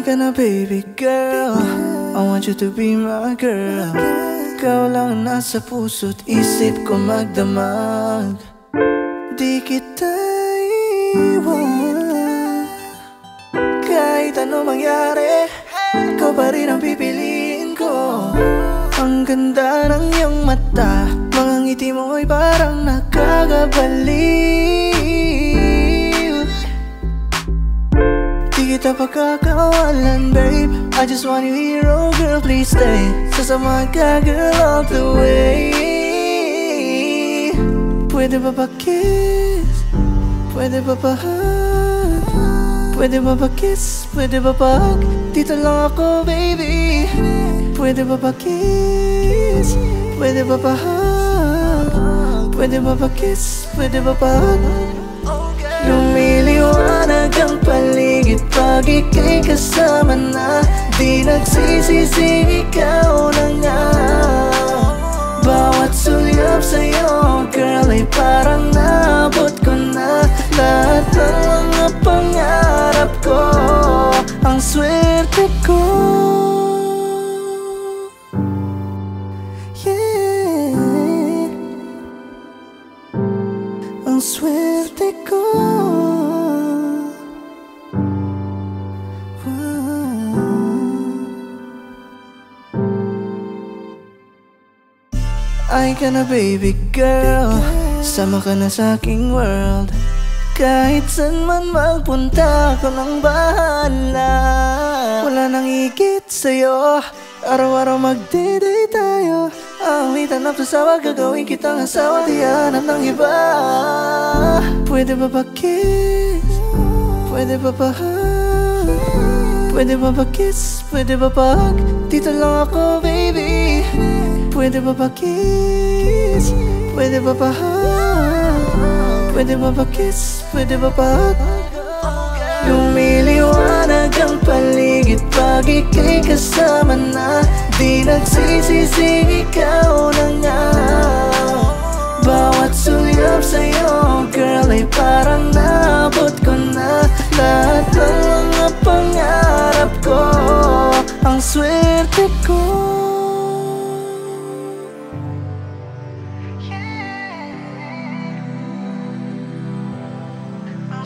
ka na baby girl, I want you to be my girl. Ikaw lang nasa puso't isip ko magdamag. Di kita iwan kahit ano mangyari, ikaw pa rin ang pipiliin ko. Ang ganda ng iyong mata, mga ngiti mo'y parang nakakabaliw. Di kita pagkakawalan babe, I just want you here, oh girl please stay. Sasamahan ka girl all the way. Pwede ba pa-kiss? Pwede ba pa-hug? Pwede ba pa-kiss? Pwede ba pa-hug? Dito lang ako baby. Pwede ba pa-kiss? Pwede ba pa-hug? Pwede ba pa-kiss? Pwede ba pa-hug? Lumiliwanag ang paligid pag ika'y kasama na. Di nagsisising ikaw na nga. Bawat sulyap sa'yo girl ay parang naabot ko na. Lahat ng mga pangarap ko, ang swerte ko. Yeah, ang swerte ko. Ay ka na baby girl, sama ka na sa aking world. Kahit saan man magpunta, ako nang bahala. Wala nang higit sa'yo, araw-araw magde-date tayo. Awitan up sa sawa, gagawin kitang asawa. Di hanap ng iba. Pwede ba pa-kiss? Pwede ba pa-hug? Pwede ba pa-kiss? Pwede ba pa-hug? Dito lang ako baby. Pwede ba pa-kiss? Pwede ba pa-hug? Pwede ba pa-kiss? Pwede ba pa-hug? Lumiliwanag ang paligid pag ika'y kasama na. Di nagsisising ikaw na nga. Bawat sulyap sa'yo girl ay parang naabot ko na. Lahat ng mga pangarap ko, ang swerte ko.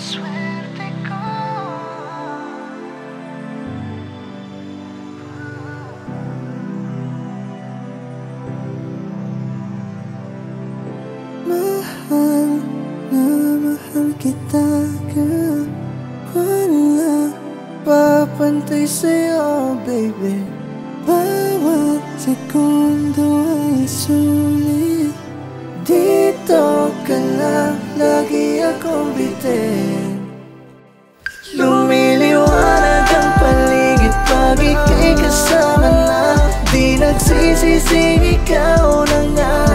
Swerte ko. Mahal na mahal kita girl. Wala papantay sa'yo baby. Bawat segundo ay sulit. Dito ka na, lagi akong bitin. Lumiliwanag ang paligid pag ika'y kasama na. Di nagsisising ikaw na nga.